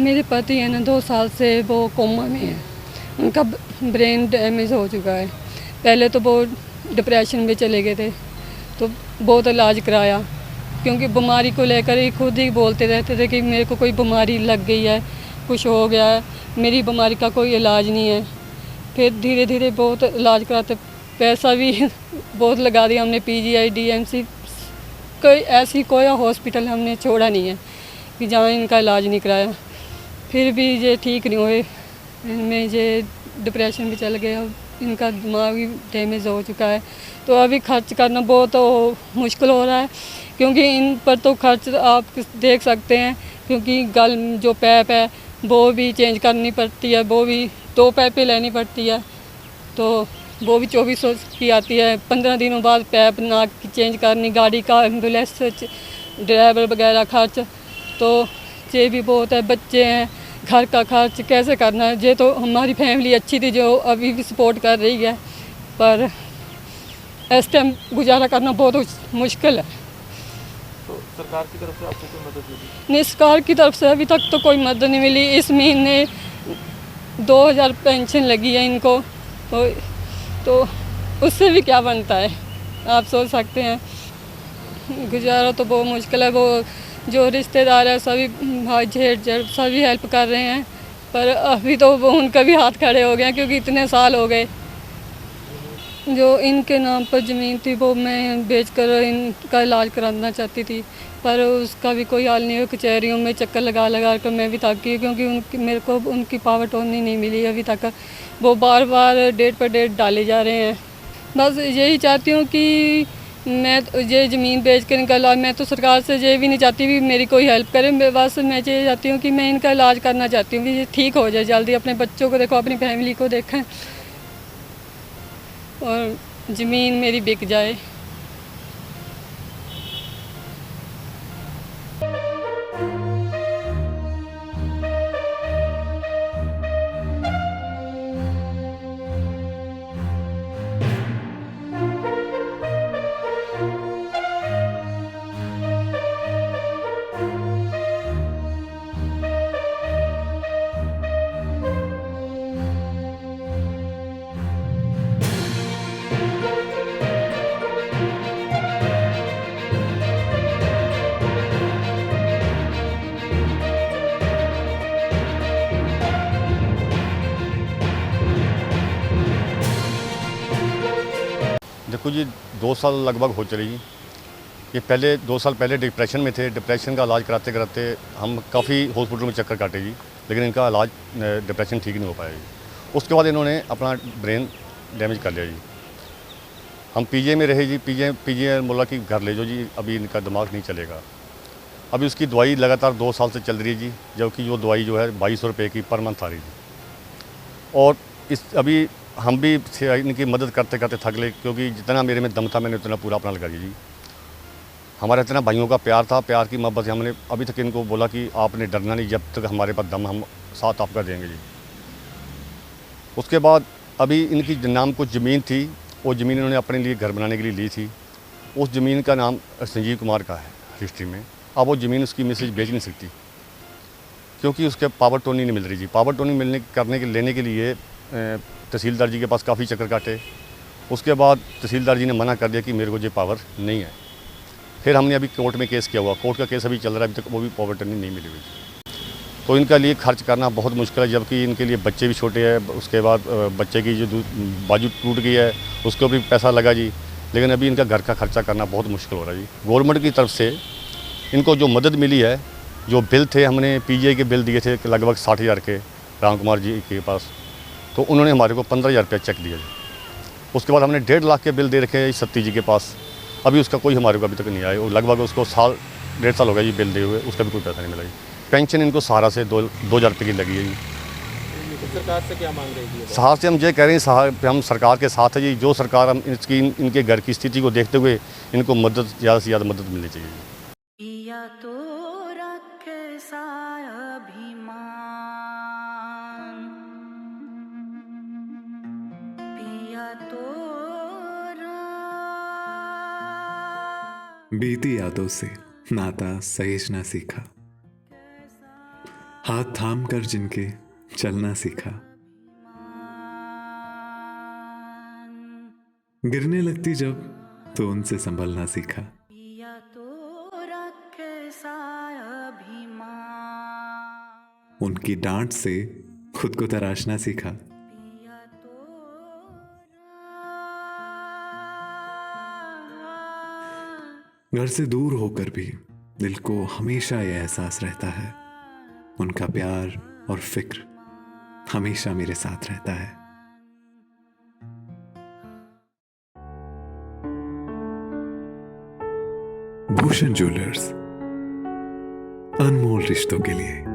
मेरे पति है ना 2 साल से वो कोमा में है, उनका ब्रेन डैमेज हो चुका है। पहले तो वो डिप्रेशन में चले गए थे, तो बहुत इलाज कराया, क्योंकि बीमारी को लेकर ही खुद ही बोलते रहते थे कि मेरे को कोई बीमारी लग गई है, कुछ हो गया है, मेरी बीमारी का कोई इलाज नहीं है। फिर धीरे धीरे बहुत इलाज कराते, पैसा भी बहुत लगा दिया हमने, पीजीआई डीएमसी कोई ऐसी कोई हॉस्पिटल हमने छोड़ा नहीं है कि जहाँ इनका इलाज नहीं कराया। फिर भी ये ठीक नहीं हुए, इनमें ये डिप्रेशन भी चल गया, इनका दिमाग भी डैमेज हो चुका है। तो अभी खर्च करना बहुत मुश्किल हो रहा है, क्योंकि इन पर तो खर्च आप देख सकते हैं, क्योंकि गल जो पैप है वो भी चेंज करनी पड़ती है, वो भी 2 पैपें लेनी पड़ती है, तो वो भी 2400 की आती है। 15 दिनों बाद पैप नाक की चेंज करनी, गाड़ी का एम्बुलेंस ड्राइवर वगैरह खर्च, तो ये भी बहुत है। बच्चे हैं, घर का खर्च कैसे करना है। ये तो हमारी फैमिली अच्छी थी जो अभी भी सपोर्ट कर रही है, पर इस टाइम गुजारा करना बहुत मुश्किल है। तो सरकार की तरफ से आपको कोई मदद मिली? नहीं, सरकार की तरफ से अभी तक तो कोई मदद नहीं मिली। इस महीने 2000 पेंशन लगी है इनको, तो उससे भी क्या बनता है, आप सोच सकते हैं। गुजारा तो बहुत मुश्किल है। वो जो रिश्तेदार है सभी, भाई जेठ सभी हेल्प कर रहे हैं, पर अभी तो वो उनका भी हाथ खड़े हो गए, क्योंकि इतने साल हो गए। जो इनके नाम पर ज़मीन थी वो मैं बेचकर इनका इलाज कराना चाहती थी, पर उसका भी कोई हाल नहीं है। कचहरियों में चक्कर लगा लगा कर मैं भी थक गई, क्योंकि मेरे को उनकी पावर टोनी नहीं मिली अभी तक। वो बार बार डेट पर डेट डाले जा रहे हैं। बस यही चाहती हूँ कि मैं ये ज़मीन बेच कर इनका इलाज, मैं तो सरकार से ये भी नहीं चाहती भी मेरी कोई हेल्प करे, बस मैं ये चाहती हूँ कि मैं इनका इलाज करना चाहती हूँ कि ये ठीक हो जाए जल्दी, अपने बच्चों को देखो, अपनी फैमिली को देखें और ज़मीन मेरी बिक जाए। देखो जी, 2 साल लगभग हो चले जी। ये पहले 2 साल पहले डिप्रेशन में थे। डिप्रेशन का इलाज कराते कराते हम काफ़ी हॉस्पिटल में चक्कर काटे जी, लेकिन इनका इलाज डिप्रेशन ठीक नहीं हो पाया जी। उसके बाद इन्होंने अपना ब्रेन डैमेज कर लिया जी। हम पीजीआई में रहे जी, पीजीआई बोला कि घर ले जाओ जी, अभी इनका दिमाग नहीं चलेगा। अभी उसकी दवाई लगातार 2 साल से चल रही है जी, जबकि वो दवाई जो है 2200 रुपये की पर मंथ आ रही थी। और अभी हम भी इनकी मदद करते करते थक गए, क्योंकि जितना मेरे में दम था मैंने उतना पूरा अपना लगा दिया जी। हमारा इतना भाइयों का प्यार था, प्यार की मोहब्बत से हमने अभी तक इनको बोला कि आपने डरना नहीं, जब तक हमारे पास दम हम साथ आपका देंगे जी। उसके बाद अभी इनकी नाम कुछ ज़मीन थी, वो ज़मीन इन्होंने अपने लिए घर बनाने के लिए ली थी। उस ज़मीन का नाम संजीव कुमार का है हिस्ट्री में। अब वो ज़मीन उसकी मिसेज बेच नहीं सकती, क्योंकि उसके पावर टोनी नहीं मिल रही जी। पावर टोनी लेने के लिए तहसीलदार जी के पास काफ़ी चक्कर काटे। उसके बाद तहसीलदार जी ने मना कर दिया कि मेरे को ये पावर नहीं है। फिर हमने अभी कोर्ट में केस किया हुआ, कोर्ट का केस अभी चल रहा है, अभी तक वो भी पावर टर्निंग नहीं मिली हुई। तो इनका लिए खर्च करना बहुत मुश्किल है, जबकि इनके लिए बच्चे भी छोटे हैं। उसके बाद बच्चे की जो बाजू टूट गई है उसको भी पैसा लगा जी, लेकिन अभी इनका घर का खर्चा करना बहुत मुश्किल हो रहा है जी। गवर्नमेंट की तरफ से इनको जो मदद मिली है, जो बिल थे, हमने पीजीआई के बिल दिए थे लगभग 60,000 के राम कुमार जी के पास, तो उन्होंने हमारे को 15,000 रुपया चेक दिया जी। उसके बाद हमने 1.5 लाख के बिल दे रखे हैं सत्ती जी के पास, अभी उसका कोई हमारे को अभी तक नहीं आया। और लगभग उसको 1.5 साल हो गया जी बिल दिए हुए, उसका भी कोई पैसा नहीं मिला जी। पेंशन इनको सहारा से 2,000 रुपये की लगी है जी। तो सरकार से क्या मांग रही है? सहारा से हम ये कह रहे हैं, हम सरकार के साथ है जी। जो सरकार हम इनके घर की स्थिति को देखते हुए इनको मदद ज़्यादा से ज़्यादा मदद मिलनी चाहिए जी। या तो रखे साया अभिमान, पिया तो बीती यादों से नाता सहेजना सीखा। हाथ थाम कर जिनके चलना सीखा, गिरने लगती जब तो उनसे संभलना सीखा। पिया तोरा कैसा अभिमान, उनकी डांट से खुद को तराशना सीखा। पिया तोरा घर से दूर होकर भी दिल को हमेशा यह एहसास रहता है, उनका प्यार और फिक्र हमेशा मेरे साथ रहता है। भूषण ज्वेलर्स, अनमोल रिश्तों के लिए।